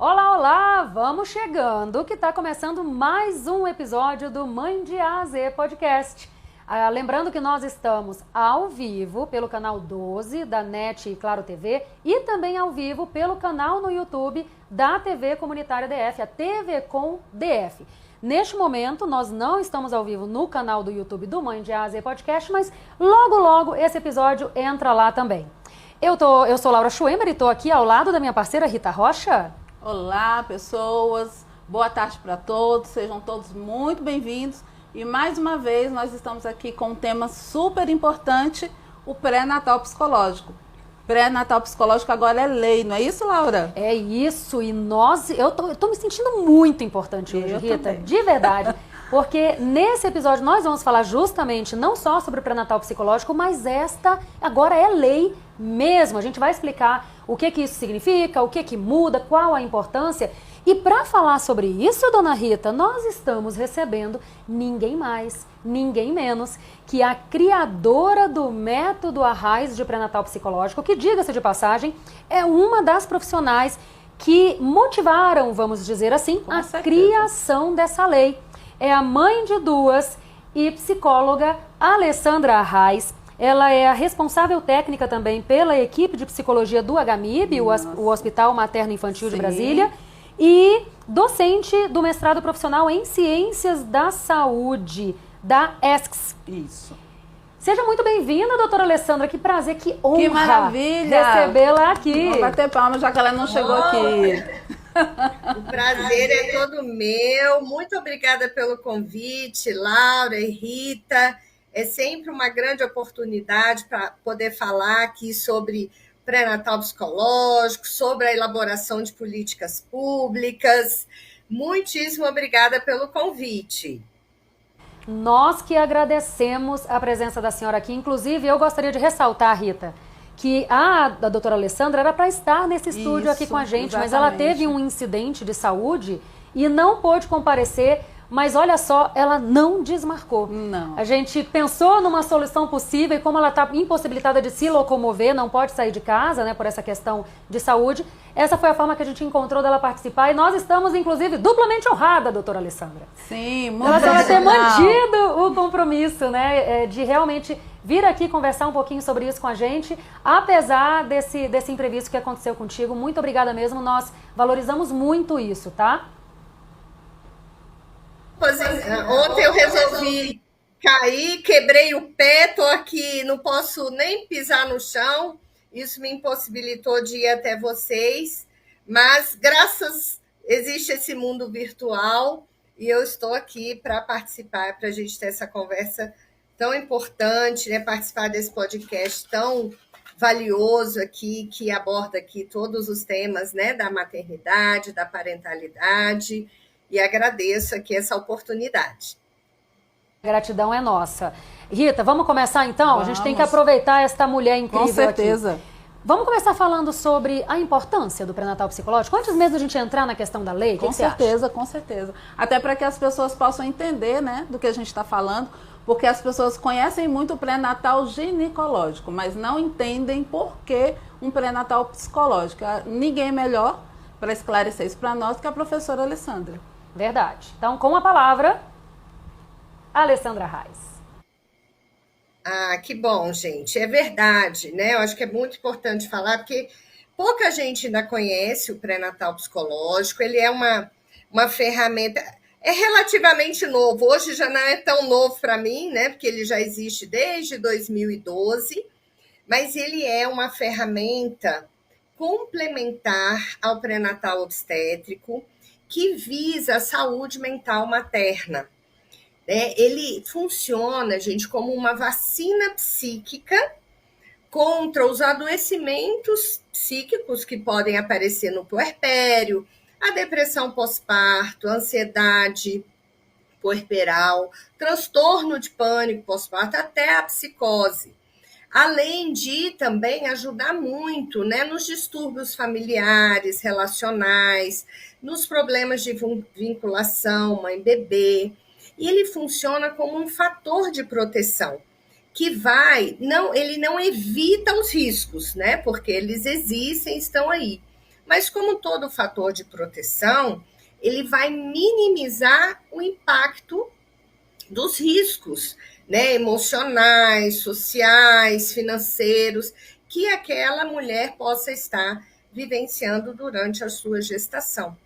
Olá, olá! Vamos chegando que está começando mais um episódio do Mãe de A a Z Podcast. Lembrando que nós estamos ao vivo pelo canal 12 da NET e Claro TV e também ao vivo pelo canal no YouTube da TV Comunitária DF, a TV Com DF. Neste momento, nós não estamos ao vivo no canal do YouTube do Mãe de A a Z Podcast, mas logo esse episódio entra lá também. Eu sou Laura Schwember e estou aqui ao lado da minha parceira Rita Rocha. Olá, pessoas. Boa tarde para todos. Sejam todos muito bem-vindos. E mais uma vez nós estamos aqui com um tema super importante, o pré-natal psicológico. Pré-natal psicológico agora é lei, não é isso, Laura? É isso, e eu tô me sentindo muito importante hoje, Rita, também. De verdade. Porque nesse episódio nós vamos falar justamente não só sobre o pré-natal psicológico, mas esta agora é lei mesmo. A gente vai explicar o que isso significa, o que muda, qual a importância. E para falar sobre isso, dona Rita, nós estamos recebendo ninguém mais, ninguém menos que a criadora do método Arraiz de pré-natal psicológico, que, diga-se de passagem, é uma das profissionais que motivaram, vamos dizer assim, a criação dessa lei. É a mãe de duas e psicóloga Alessandra Arraiz. Ela é a responsável técnica também pela equipe de psicologia do HMIB, o Hospital Materno Infantil de Brasília, e docente do mestrado profissional em Ciências da Saúde, da ESCS. Isso. Seja muito bem-vinda, doutora Alessandra. Que prazer, que honra. Que maravilha recebê-la aqui. Vamos bater palmas, já que ela não chegou aqui. O prazer é todo meu. Muito obrigada pelo convite, Laura e Rita. É sempre uma grande oportunidade para poder falar aqui sobre pré-natal psicológico, sobre a elaboração de políticas públicas. Muitíssimo obrigada pelo convite. Nós que agradecemos a presença da senhora aqui. Inclusive, eu gostaria de ressaltar, Rita, que a doutora Alessandra era para estar nesse estúdio aqui com a gente, exatamente. Mas ela teve um incidente de saúde e não pôde comparecer. Mas olha só, ela não desmarcou. Não. A gente pensou numa solução possível e como ela está impossibilitada de se locomover, não pode sair de casa, né, por essa questão de saúde, essa foi a forma que a gente encontrou dela participar e nós estamos, inclusive, duplamente honrada, doutora Alessandra. Sim, muito ela vai ter mantido o compromisso, né, de realmente vir aqui conversar um pouquinho sobre isso com a gente, apesar desse imprevisto que aconteceu contigo. Muito obrigada mesmo, nós valorizamos muito isso, tá? Ontem eu resolvi cair, quebrei o pé, estou aqui, não posso nem pisar no chão, isso me impossibilitou de ir até vocês, mas existe esse mundo virtual e eu estou aqui para participar, para a gente ter essa conversa tão importante, né, participar desse podcast tão valioso aqui, que aborda aqui todos os temas, né, da maternidade, da parentalidade. E agradeço aqui essa oportunidade. A gratidão é nossa. Rita, vamos começar então? Vamos. A gente tem que aproveitar esta mulher incrível. Com certeza. Aqui. Vamos começar falando sobre a importância do pré-natal psicológico? Antes mesmo da gente entrar na questão da lei, com certeza, com certeza. Até para que as pessoas possam entender, né, do que a gente está falando, porque as pessoas conhecem muito o pré-natal ginecológico, mas não entendem por que um pré-natal psicológico. Ninguém melhor para esclarecer isso para nós que a professora Alessandra. Verdade. Então, com a palavra, Alessandra Arraiz. Ah, que bom, gente. É verdade, né? Eu acho que é muito importante falar, porque pouca gente ainda conhece o pré-natal psicológico. Ele é uma ferramenta... É relativamente novo. Hoje já não é tão novo para mim, né? Porque ele já existe desde 2012. Mas ele é uma ferramenta complementar ao pré-natal obstétrico, que visa a saúde mental materna. Ele funciona, gente, como uma vacina psíquica contra os adoecimentos psíquicos que podem aparecer no puerpério, a depressão pós-parto, a ansiedade puerperal, transtorno de pânico pós-parto, até a psicose. Além de também ajudar muito, né, nos distúrbios familiares, relacionais, nos problemas de vinculação, mãe-bebê. E ele funciona como um fator de proteção, que ele não evita os riscos, né, porque eles existem, estão aí, Mas como todo fator de proteção, ele vai minimizar o impacto dos riscos, né, emocionais, sociais, financeiros, que aquela mulher possa estar vivenciando durante a sua gestação.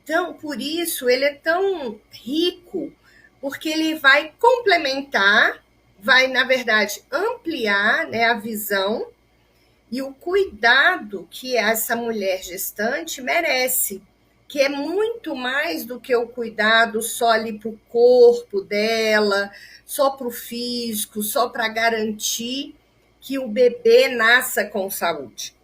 Então, por isso, ele é tão rico, porque ele vai complementar, vai, na verdade, ampliar, né, a visão e o cuidado que essa mulher gestante merece, que é muito mais do que o cuidado só ali para o corpo dela, só para o físico, só para garantir que o bebê nasça com saúde.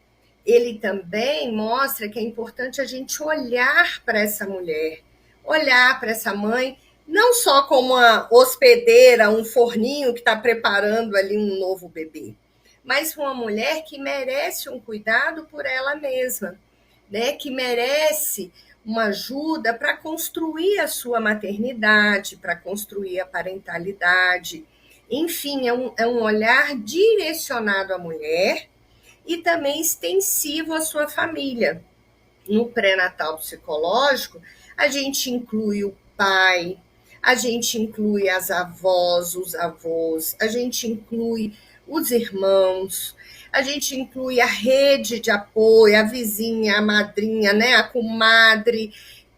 Ele também mostra que é importante a gente olhar para essa mulher, olhar para essa mãe, não só como uma hospedeira, um forninho que está preparando ali um novo bebê, mas uma mulher que merece um cuidado por ela mesma, né? Que merece uma ajuda para construir a sua maternidade, para construir a parentalidade. Enfim, é um olhar direcionado à mulher e também extensivo à sua família. No pré-natal psicológico, a gente inclui o pai, a gente inclui as avós, os avós, a gente inclui os irmãos, a gente inclui a rede de apoio, a vizinha, a madrinha, né, a comadre,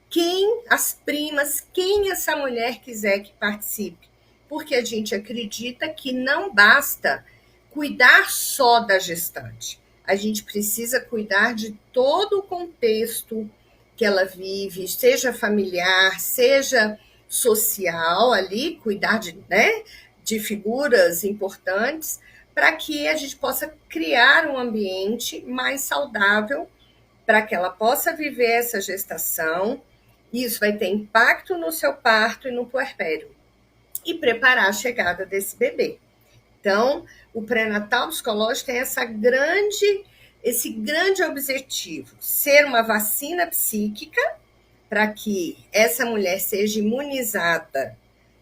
quem, as primas, quem essa mulher quiser que participe. Porque a gente acredita que não basta cuidar só da gestante. A gente precisa cuidar de todo o contexto que ela vive, seja familiar, seja social ali, cuidar de, né, de figuras importantes, para que a gente possa criar um ambiente mais saudável para que ela possa viver essa gestação. Isso vai ter impacto no seu parto e no puerpério e preparar a chegada desse bebê. Então, o pré-natal psicológico tem esse grande objetivo, ser uma vacina psíquica para que essa mulher seja imunizada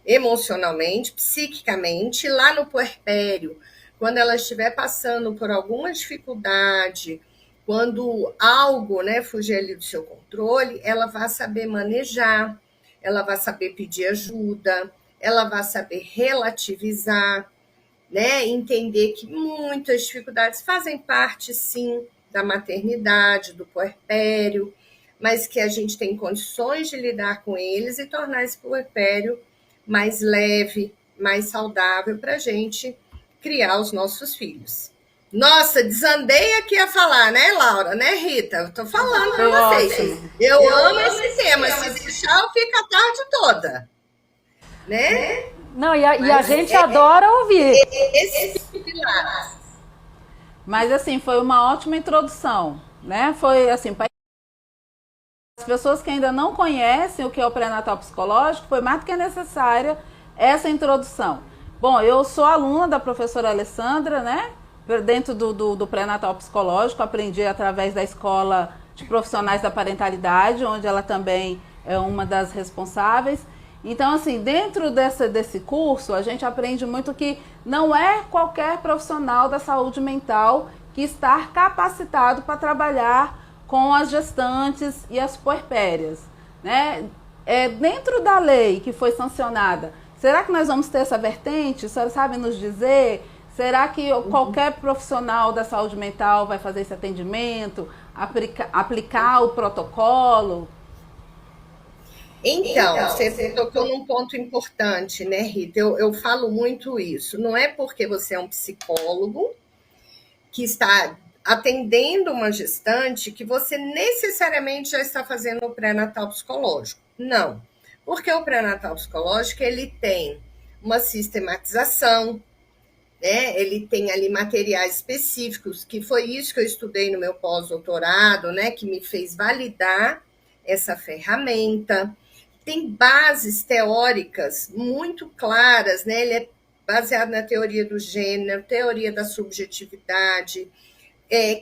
emocionalmente, psiquicamente, lá no puerpério, quando ela estiver passando por alguma dificuldade, quando algo, né, fugir ali do seu controle, ela vai saber manejar, ela vai saber pedir ajuda, ela vai saber relativizar, né? Entender que muitas dificuldades fazem parte, sim, da maternidade, do puerpério, mas que a gente tem condições de lidar com eles e tornar esse puerpério mais leve, mais saudável para a gente criar os nossos filhos. Nossa, desandei aqui a falar, né, Laura? Né, Rita? Eu tô falando para vocês. Eu amo esse tema. Se deixar, eu fico a tarde toda. Né? Não, e a gente adora ouvir. Esse pilar. Mas, assim, foi uma ótima introdução, né? Foi, assim, para as pessoas que ainda não conhecem o que é o pré-natal psicológico, foi mais do que necessária essa introdução. Bom, eu sou aluna da professora Alessandra, né? Dentro do pré-natal psicológico, aprendi através da Escola de Profissionais da Parentalidade, onde ela também é uma das responsáveis. Então, assim, dentro desse curso, a gente aprende muito que não é qualquer profissional da saúde mental que está capacitado para trabalhar com as gestantes e as puerpérias, né? Dentro da lei que foi sancionada, será que nós vamos ter essa vertente? A senhora sabe nos dizer? Será que qualquer profissional da saúde mental vai fazer esse atendimento, aplicar o protocolo? Então, você tocou num ponto importante, né, Rita? Eu falo muito isso. Não é porque você é um psicólogo que está atendendo uma gestante que você necessariamente já está fazendo o pré-natal psicológico. Não. Porque o pré-natal psicológico, ele tem uma sistematização, né? Ele tem ali materiais específicos, que foi isso que eu estudei no meu pós-doutorado, né? Que me fez validar essa ferramenta. Tem bases teóricas muito claras, né? Ele é baseado na teoria do gênero, teoria da subjetividade,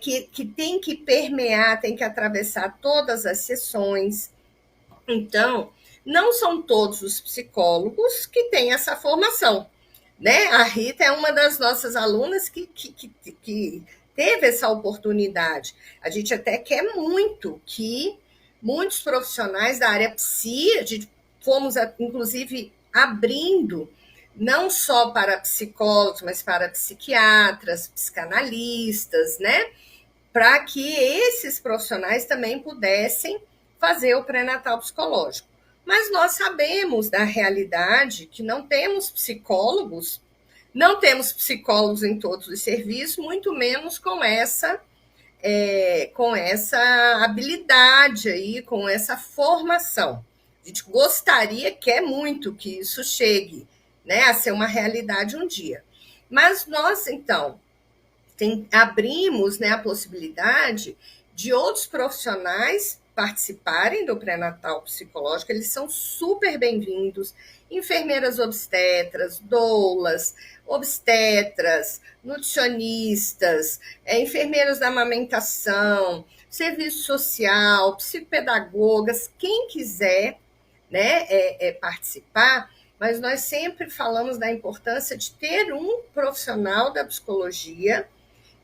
que tem que permear, tem que atravessar todas as sessões. Então, não são todos os psicólogos que têm essa formação, né? A Rita é uma das nossas alunas que teve essa oportunidade. A gente até quer muito que muitos profissionais da área psi, a gente fomos, inclusive, abrindo não só para psicólogos, mas para psiquiatras, psicanalistas, né? Para que esses profissionais também pudessem fazer o pré-natal psicológico. Mas nós sabemos da realidade que não temos psicólogos em todos os serviços, muito menos com essa habilidade aí, com essa formação. A gente gostaria, quer muito que isso chegue, né, a ser uma realidade um dia. Mas nós, então, abrimos, né, a possibilidade de outros profissionais participarem do pré-natal psicológico, eles são super bem-vindos, enfermeiras obstetras, doulas, obstetras, nutricionistas, enfermeiras da amamentação, serviço social, psicopedagogas, quem quiser, né, participar, mas nós sempre falamos da importância de ter um profissional da psicologia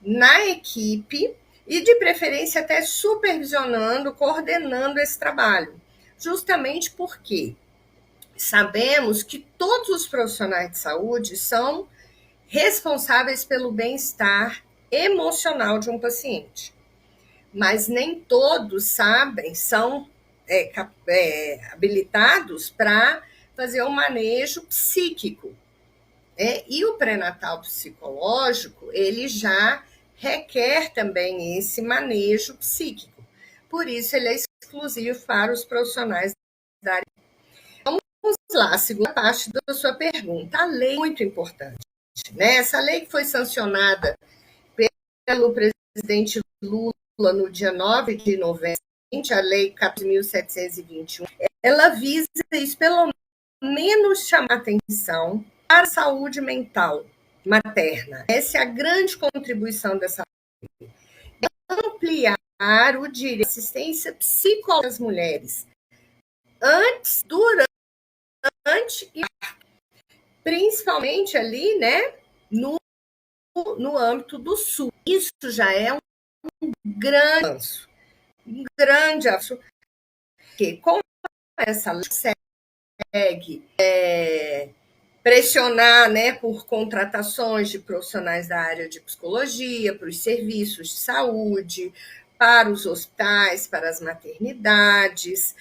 na equipe e, de preferência, até supervisionando, coordenando esse trabalho. Justamente porque sabemos que todos os profissionais de saúde são responsáveis pelo bem-estar emocional de um paciente. Mas nem todos são habilitados para fazer um manejo psíquico. E o pré-natal psicológico, ele já requer também esse manejo psíquico. Por isso, ele é exclusivo para os profissionais da área. Vamos lá, a segunda parte da sua pergunta. A lei é muito importante, né? Essa lei que foi sancionada pelo presidente Lula no dia 9 de novembro, a Lei 14.721, ela visa isso, pelo menos chamar atenção para a saúde mental materna. Essa é a grande contribuição dessa lei. Ampliar o direito à assistência psicológica das mulheres antes, durante e principalmente ali, né, no âmbito do SUS. Isso já é um grande avanço, que com essa lei consegue pressionar, né, por contratações de profissionais da área de psicologia, para os serviços de saúde, para os hospitais, para as maternidades.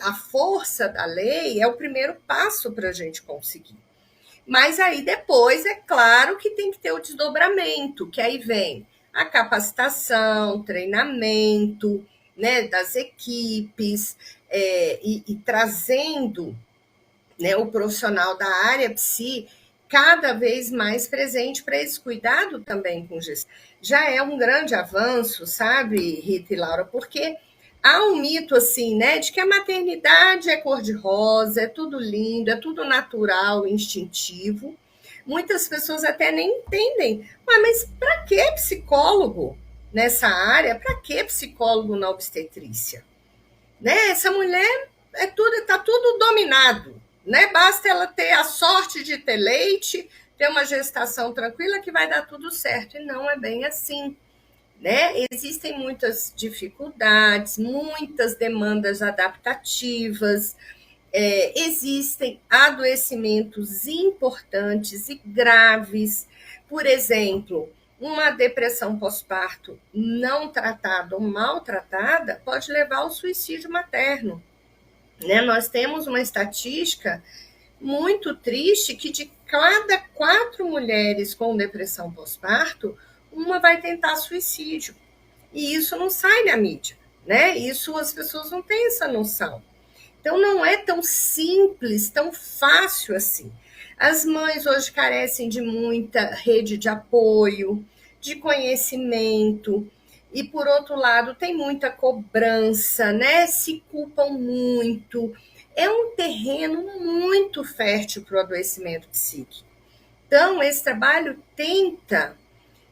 A força da lei é o primeiro passo para a gente conseguir. Mas aí depois, é claro que tem que ter o desdobramento, que aí vem a capacitação, treinamento, né, das equipes, e trazendo, né, o profissional da área psi cada vez mais presente para esse cuidado também com gestão. Já é um grande avanço, sabe, Rita e Laura, porque há um mito assim, né, de que a maternidade é cor-de-rosa, é tudo lindo, é tudo natural, instintivo. Muitas pessoas até nem entendem. Mas para que psicólogo nessa área? Para que psicólogo na obstetrícia? Né? Essa mulher está tudo dominado. Né? Basta ela ter a sorte de ter leite, ter uma gestação tranquila que vai dar tudo certo. E não é bem assim. Né? Existem muitas dificuldades, muitas demandas adaptativas, existem adoecimentos importantes e graves. Por exemplo, uma depressão pós-parto não tratada ou maltratada pode levar ao suicídio materno. Né? Nós temos uma estatística muito triste que de cada 4 mulheres com depressão pós-parto, uma vai tentar suicídio. E isso não sai na mídia, né? Isso as pessoas não têm essa noção. Então, não é tão simples, tão fácil assim. As mães hoje carecem de muita rede de apoio, de conhecimento, e, por outro lado, tem muita cobrança, né? Se culpam muito. É um terreno muito fértil para o adoecimento psíquico. Então, esse trabalho tenta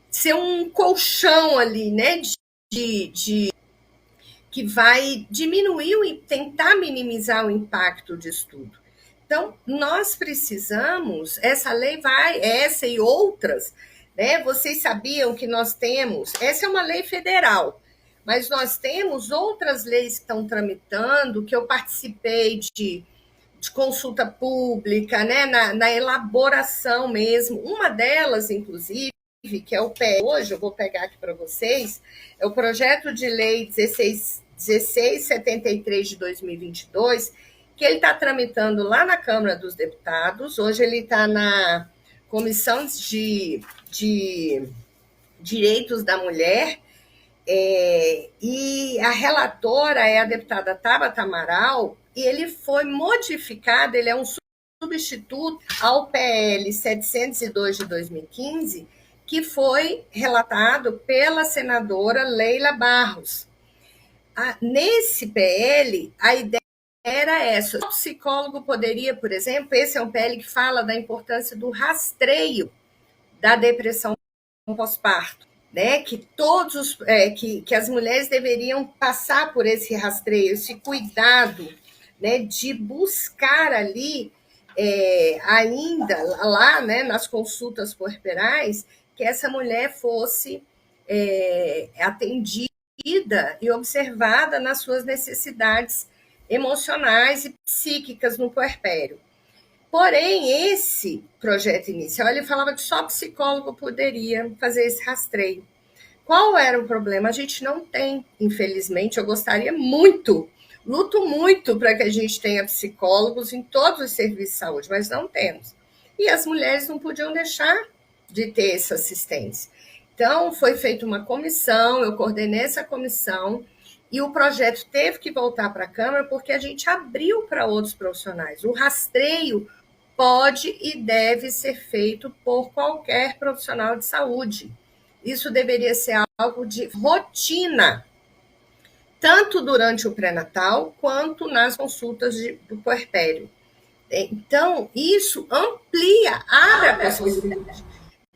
ser um colchão ali, né? Que vai diminuir e tentar minimizar o impacto disso tudo. Então, nós precisamos, essa lei essa e outras, né? Vocês sabiam que nós temos, essa é uma lei federal, mas nós temos outras leis que estão tramitando, que eu participei de consulta pública, né, na elaboração mesmo. Uma delas, inclusive, que é o PE, hoje eu vou pegar aqui para vocês, é o projeto de lei 1673 de 2022, que ele está tramitando lá na Câmara dos Deputados. Hoje ele está na Comissão de Direitos da Mulher, e a relatora é a deputada Tabata Amaral, e ele foi modificado, ele é um substituto ao PL 702 de 2015, que foi relatado pela senadora Leila Barros. Nesse PL, a ideia era essa. O psicólogo poderia, por exemplo, esse é um PL que fala da importância do rastreio da depressão pós-parto, né? Que todos que as mulheres deveriam passar por esse rastreio, esse cuidado, né? De buscar ali ainda lá, né? Nas consultas puerperais, que essa mulher fosse atendida e observada nas suas necessidades emocionais e psíquicas no puerpério. Porém, esse projeto inicial, ele falava que só psicólogo poderia fazer esse rastreio. Qual era o problema? A gente não tem, infelizmente, eu gostaria muito, luto muito para que a gente tenha psicólogos em todos os serviços de saúde, mas não temos. E as mulheres não podiam deixar de ter essa assistência. Então, foi feita uma comissão, eu coordenei essa comissão, e o projeto teve que voltar para a Câmara porque a gente abriu para outros profissionais. O rastreio pode e deve ser feito por qualquer profissional de saúde. Isso deveria ser algo de rotina, tanto durante o pré-natal quanto nas consultas do puerpério. Então, isso amplia, abre a possibilidade.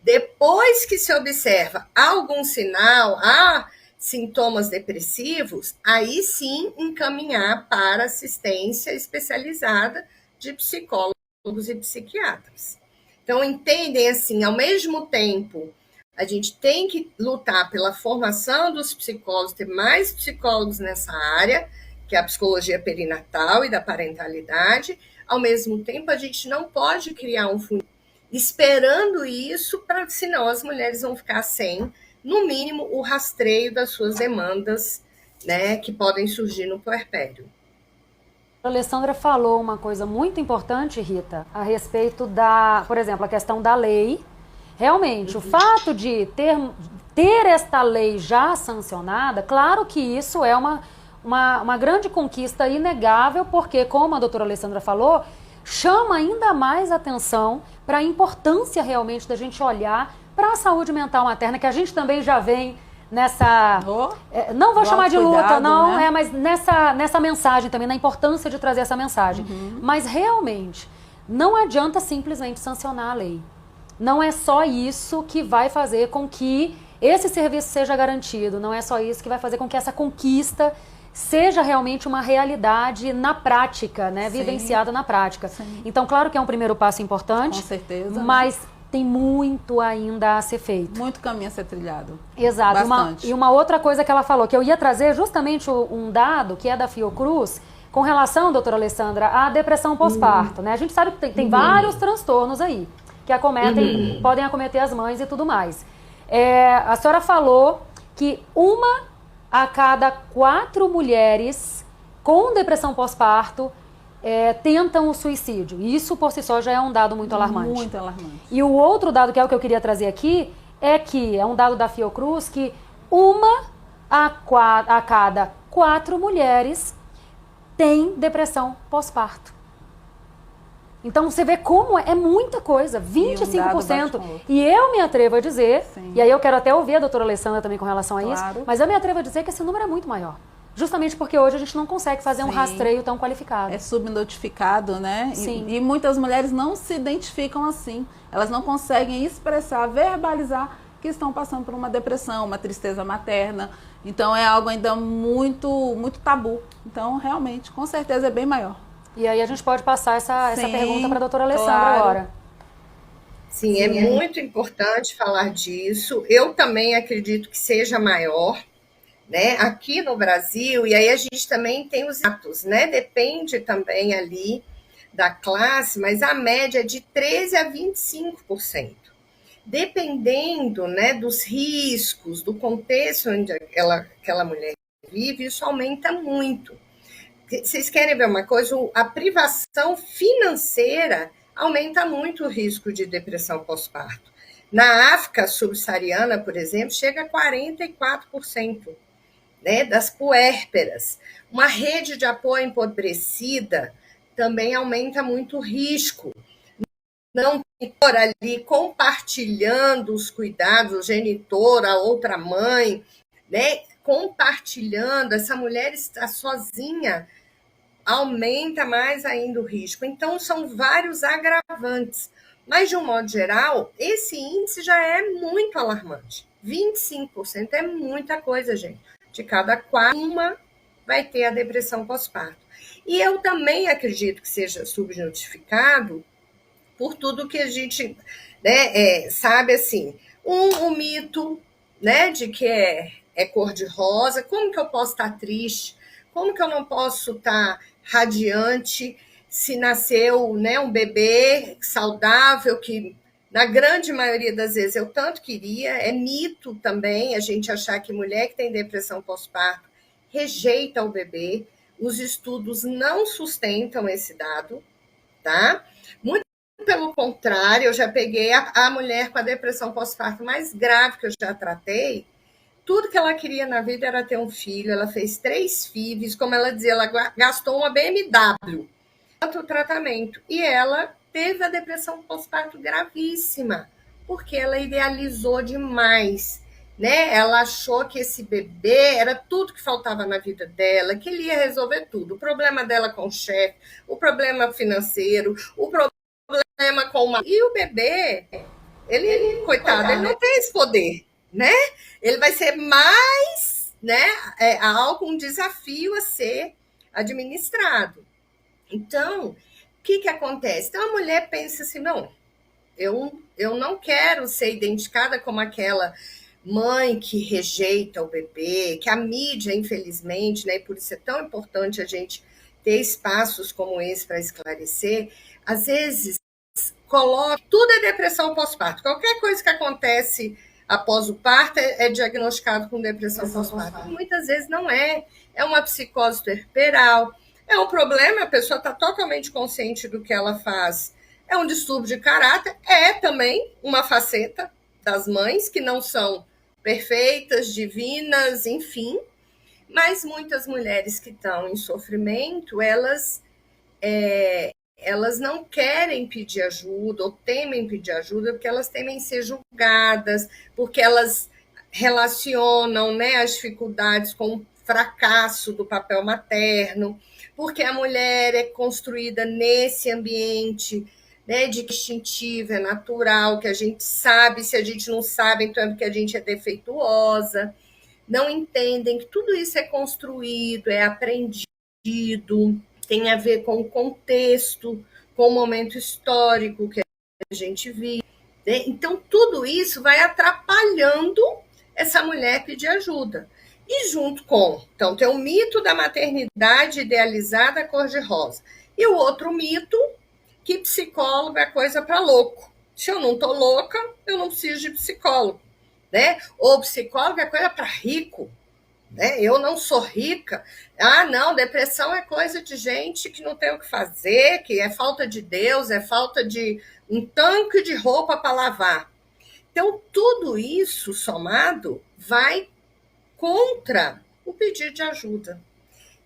Depois que se observa algum sinal, sintomas depressivos, aí sim encaminhar para assistência especializada de psicólogos e psiquiatras. Então, entendem assim, ao mesmo tempo, a gente tem que lutar pela formação dos psicólogos, ter mais psicólogos nessa área, que é a psicologia perinatal e da parentalidade. Ao mesmo tempo, a gente não pode criar um fundo esperando isso, senão as mulheres vão ficar sem, no mínimo, o rastreio das suas demandas, né, que podem surgir no puerpério. A Alessandra falou uma coisa muito importante, Rita, a respeito por exemplo, a questão da lei. Realmente, o fato de ter esta lei já sancionada, claro que isso é uma grande conquista inegável, porque, como a doutora Alessandra falou, chama ainda mais atenção para a importância realmente da gente olhar para a saúde mental materna, que a gente também já vem nessa... não vou chamar de luta, não, né? Mas nessa mensagem também, na importância de trazer essa mensagem. Mas realmente, não adianta simplesmente sancionar a lei. Não é só isso que vai fazer com que esse serviço seja garantido, não é só isso que vai fazer com que essa conquista seja realmente uma realidade na prática, né? Vivenciada na prática. Sim. Então, claro que é um primeiro passo importante. Com certeza. Mas tem muito ainda a ser feito. Muito caminho a ser trilhado. Exato. E uma outra coisa que ela falou, que eu ia trazer justamente um dado, que é da Fiocruz, com relação, doutora Alessandra, à depressão pós-parto, né? A gente sabe que tem vários transtornos aí, que podem acometer as mães e tudo mais. A senhora falou que uma a cada 4 mulheres com depressão pós-parto tentam o suicídio. Isso por si só já é um dado muito alarmante. Muito alarmante. E o outro dado, que é o que eu queria trazer aqui, é um dado da Fiocruz, que uma a cada 4 mulheres tem depressão pós-parto. Então você vê como é muita coisa, 25%. E eu me atrevo a dizer, e aí eu quero até ouvir a doutora Alessandra também com relação a isso, mas eu me atrevo a dizer que esse número é muito maior. Justamente porque hoje a gente não consegue fazer um rastreio tão qualificado. É subnotificado, né? Sim. E muitas mulheres não se identificam assim. Elas não conseguem expressar, verbalizar que estão passando por uma depressão, uma tristeza materna. Então é algo ainda muito, muito tabu. Então, realmente, com certeza é bem maior. E aí a gente pode passar essa pergunta para a doutora Alessandra agora. Sim, é muito importante falar disso. Eu também acredito que seja maior, né? Aqui no Brasil, e aí a gente também tem os atos, né? Depende também ali da classe, mas a média é de 13 a 25%. Dependendo, né, dos riscos, do contexto onde aquela mulher vive, isso aumenta muito. Vocês querem ver uma coisa? A privação financeira aumenta muito o risco de depressão pós-parto. Na África subsaariana, por exemplo, chega a 44%, né, das puérperas. Uma rede de apoio empobrecida também aumenta muito o risco. Não por ali compartilhando os cuidados, o genitor, a outra mãe, né, compartilhando, essa mulher está sozinha, aumenta mais ainda o risco. Então, são vários agravantes. Mas, de um modo geral, esse índice já é muito alarmante. 25% é muita coisa, gente. De cada 4, uma vai ter a depressão pós-parto. E eu também acredito que seja subnotificado por tudo que a gente, né, sabe, assim, um mito, né, de que é cor-de-rosa. Como que eu posso estar triste? Como que eu não posso estar radiante se nasceu, né, um bebê saudável, que na grande maioria das vezes eu tanto queria? É mito também a gente achar que mulher que tem depressão pós-parto rejeita o bebê. Os estudos não sustentam esse dado, tá? Muito pelo contrário, eu já peguei a mulher com a depressão pós-parto mais grave que eu já tratei. Tudo que ela queria na vida era ter um filho. Ela fez 3 filhos, como ela dizia, ela gastou uma BMW o tratamento. E ela teve a depressão pós-parto gravíssima, porque ela idealizou demais, né? Ela achou que esse bebê era tudo que faltava na vida dela, que ele ia resolver tudo. O problema dela com o chefe, o problema financeiro, o problema com uma... E o bebê, ele coitado, ele não tem esse poder, né? Ele vai ser mais, né, um desafio a ser administrado. Então, o que acontece? Então, a mulher pensa assim, não, eu não quero ser identificada como aquela mãe que rejeita o bebê, que a mídia, infelizmente, né, e por isso é tão importante a gente ter espaços como esse para esclarecer, às vezes coloca tudo é depressão pós-parto. Qualquer coisa que acontece após o parto é diagnosticado com depressão pós-parto. Muitas vezes não é. É uma psicose puerperal, é um problema, a pessoa está totalmente consciente do que ela faz. É um distúrbio de caráter, é também uma faceta das mães, que não são perfeitas, divinas, enfim. Mas muitas mulheres que estão em sofrimento, elas não querem pedir ajuda ou temem pedir ajuda porque elas temem ser julgadas, porque elas relacionam, né, as dificuldades com o fracasso do papel materno, porque a mulher é construída nesse ambiente, né, de que instintivo, é natural, que a gente sabe, se a gente não sabe, então é porque a gente é defeituosa. Não entendem que tudo isso é construído, é aprendido, tem a ver com o contexto, com o momento histórico que a gente vive. Né? Então, tudo isso vai atrapalhando essa mulher pedir ajuda. E junto com... Então, tem o mito da maternidade idealizada cor-de-rosa. E o outro mito, que psicólogo é coisa para louco. Se eu não estou louca, eu não preciso de psicólogo. Né? Ou psicólogo é coisa para rico. Né? Eu não sou rica. Ah, não, depressão é coisa de gente que não tem o que fazer, que é falta de Deus, é falta de um tanque de roupa para lavar. Então, tudo isso somado vai contra o pedido de ajuda.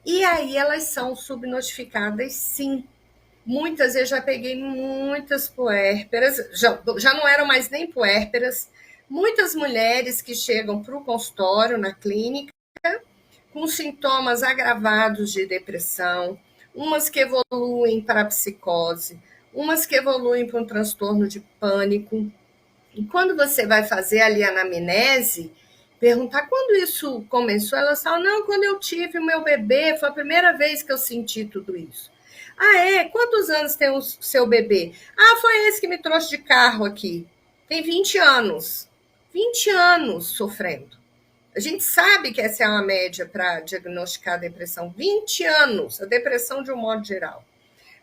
E aí elas são subnotificadas, sim. Muitas vezes já peguei muitas puérperas, já não eram mais nem puérperas, muitas mulheres que chegam para o consultório, na clínica, com sintomas agravados de depressão, umas que evoluem para a psicose, umas que evoluem para um transtorno de pânico. E quando você vai fazer ali a anamnese, perguntar quando isso começou, elas falam, não, quando eu tive o meu bebê, foi a primeira vez que eu senti tudo isso. Ah, é? Quantos anos tem o seu bebê? Ah, foi esse que me trouxe de carro aqui. Tem 20 anos. 20 anos sofrendo. A gente sabe que essa é uma média para diagnosticar a depressão. 20 anos, a depressão de um modo geral.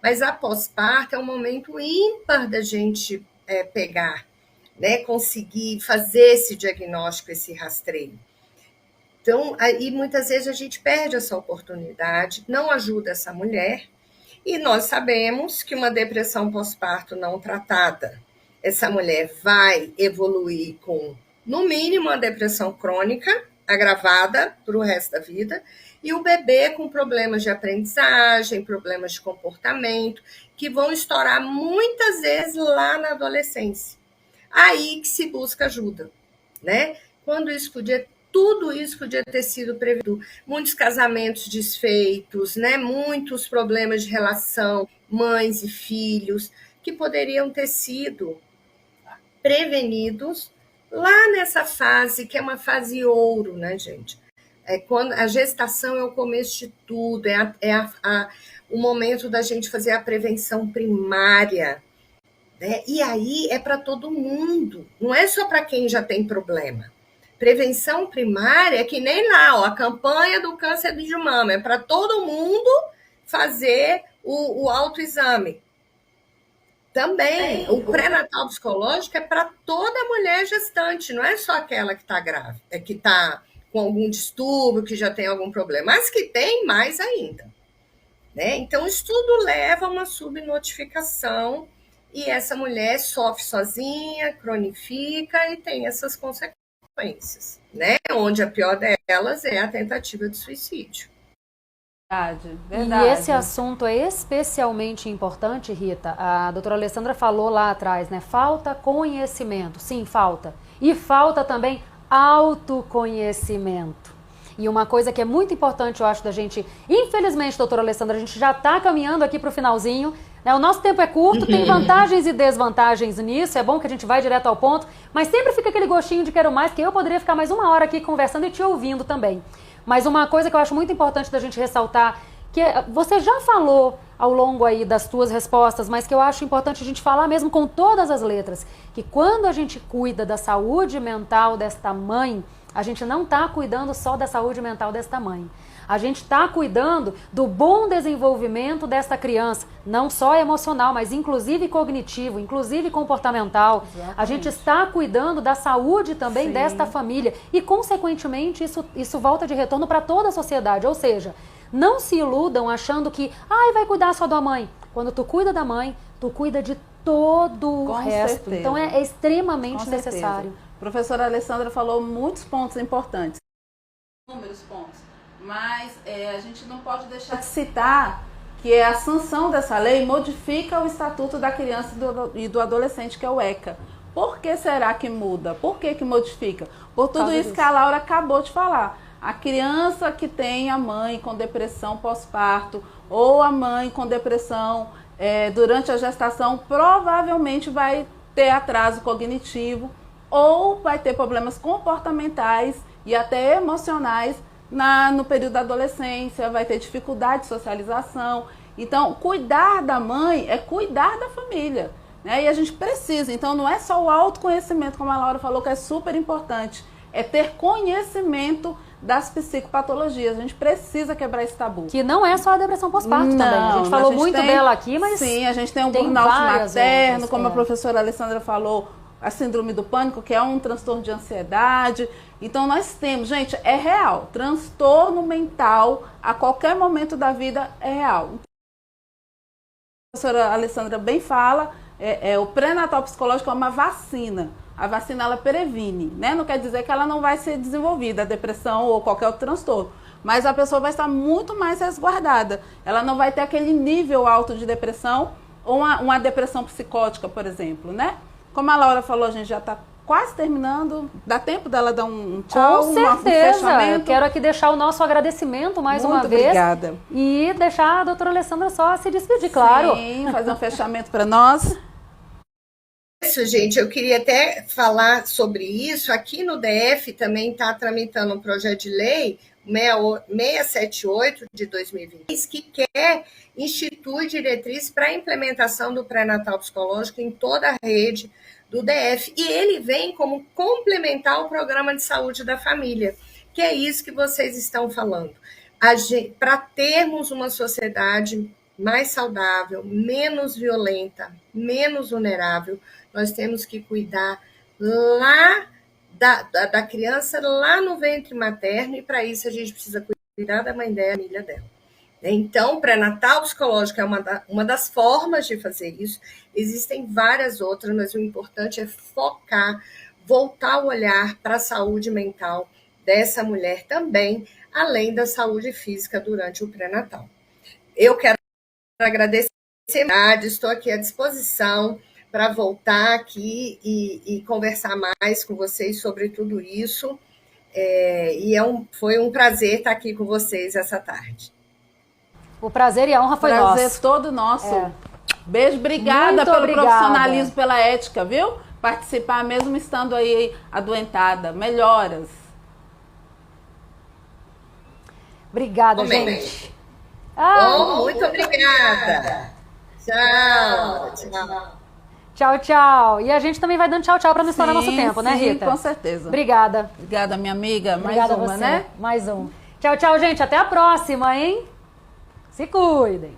Mas a pós-parto é um momento ímpar da gente pegar, né? Conseguir fazer esse diagnóstico, esse rastreio. Então, aí muitas vezes a gente perde essa oportunidade, não ajuda essa mulher, e nós sabemos que uma depressão pós-parto não tratada, essa mulher vai evoluir com, no mínimo, uma depressão crônica, agravada para o resto da vida, e o bebê com problemas de aprendizagem, problemas de comportamento, que vão estourar muitas vezes lá na adolescência. Aí que se busca ajuda, né? Quando tudo isso podia ter sido previsto. Muitos casamentos desfeitos, né? Muitos problemas de relação, mães e filhos, que poderiam ter sido prevenidos lá nessa fase, que é uma fase ouro, né, gente? Quando a gestação é o começo de tudo, o momento da gente fazer a prevenção primária, né? E aí é para todo mundo, não é só para quem já tem problema. Prevenção primária é que nem lá, ó, a campanha do câncer de mama, é para todo mundo fazer o autoexame. Também, o pré-natal psicológico é para toda mulher gestante, não é só aquela que está grávida, que está com algum distúrbio, que já tem algum problema, mas que tem mais ainda, né? Então, isso tudo leva a uma subnotificação e essa mulher sofre sozinha, cronifica e tem essas consequências, né? Onde a pior delas é a tentativa de suicídio. Verdade. E esse assunto é especialmente importante, Rita. A doutora Alessandra falou lá atrás, né? Falta conhecimento. Sim, falta. E falta também autoconhecimento. E uma coisa que é muito importante, eu acho, da gente... Infelizmente, doutora Alessandra, a gente já está caminhando aqui para o finalzinho, né? O nosso tempo é curto, tem vantagens e desvantagens nisso. É bom que a gente vai direto ao ponto, mas sempre fica aquele gostinho de quero mais, que eu poderia ficar mais uma hora aqui conversando e te ouvindo também. Mas uma coisa que eu acho muito importante da gente ressaltar, que você já falou ao longo aí das tuas respostas, mas que eu acho importante a gente falar mesmo com todas as letras, que quando a gente cuida da saúde mental desta mãe, a gente não está cuidando só da saúde mental desta mãe. A gente está cuidando do bom desenvolvimento desta criança, não só emocional, mas inclusive cognitivo, inclusive comportamental. Exatamente. A gente está cuidando da saúde também desta família e, consequentemente, isso volta de retorno para toda a sociedade. Ou seja, não se iludam achando que vai cuidar só da mãe. Quando tu cuida da mãe, tu cuida de todo o resto. Certeza. Então é extremamente necessário. A professora Alessandra falou muitos pontos importantes. Inúmeros pontos. Mas a gente não pode deixar de citar que a sanção dessa lei modifica o Estatuto da Criança e do Adolescente, que é o ECA. Por que será que muda? Por que modifica? Por tudo isso que a Laura acabou de falar. A criança que tem a mãe com depressão pós-parto ou a mãe com depressão durante a gestação provavelmente vai ter atraso cognitivo ou vai ter problemas comportamentais e até emocionais no período da adolescência, vai ter dificuldade de socialização. Então, cuidar da mãe é cuidar da família, né? E a gente precisa, então não é só o autoconhecimento, como a Laura falou, que é super importante, é ter conhecimento das psicopatologias. A gente precisa quebrar esse tabu. Que não é só a depressão pós-parto também. A gente falou muito dela aqui, mas sim, a gente tem um burnout materno, como a professora Alessandra falou, a síndrome do pânico, que é um transtorno de ansiedade. Então nós temos, gente, é real. Transtorno mental a qualquer momento da vida é real. A professora Alessandra bem fala, o pré-natal psicológico é uma vacina. A vacina, ela previne, né? Não quer dizer que ela não vai ser desenvolvida, a depressão ou qualquer outro transtorno. Mas a pessoa vai estar muito mais resguardada. Ela não vai ter aquele nível alto de depressão ou uma depressão psicótica, por exemplo, né? Como a Laura falou, a gente já está quase terminando. Dá tempo dela dar um tchau, com certeza. Eu quero aqui deixar o nosso agradecimento mais uma vez. Obrigada. E deixar a doutora Alessandra só se despedir, claro. Sim, fazer um fechamento para nós. Isso, gente, eu queria até falar sobre isso. Aqui no DF também está tramitando um projeto de lei 678 de 2020, que quer instituir diretriz para a implementação do pré-natal psicológico em toda a rede do DF. E ele vem como complementar o programa de saúde da família, que é isso que vocês estão falando. Para termos uma sociedade mais saudável, menos violenta, menos vulnerável, nós temos que cuidar lá da criança, lá no ventre materno, e para isso a gente precisa cuidar da mãe dela, da família dela. Então, o pré-natal psicológico é uma das formas de fazer isso. Existem várias outras, mas o importante é focar, voltar o olhar para a saúde mental dessa mulher também, além da saúde física durante o pré-natal. Eu quero agradecer, estou aqui à disposição para voltar aqui e conversar mais com vocês sobre tudo isso. Foi um prazer estar aqui com vocês essa tarde. O prazer e a honra foi nosso. Prazer todo nosso. Beijo, obrigada pelo profissionalismo, pela ética, viu? Participar mesmo estando aí adoentada. Melhoras. Obrigada, gente. Muito obrigada. Tchau. Tchau, tchau. E a gente também vai dando tchau, tchau para não estourar nosso tempo, né, Rita? Com certeza. Obrigada. Obrigada, minha amiga. Obrigada mais uma, né? Mais um. Tchau, tchau, gente. Até a próxima, hein? Se cuidem.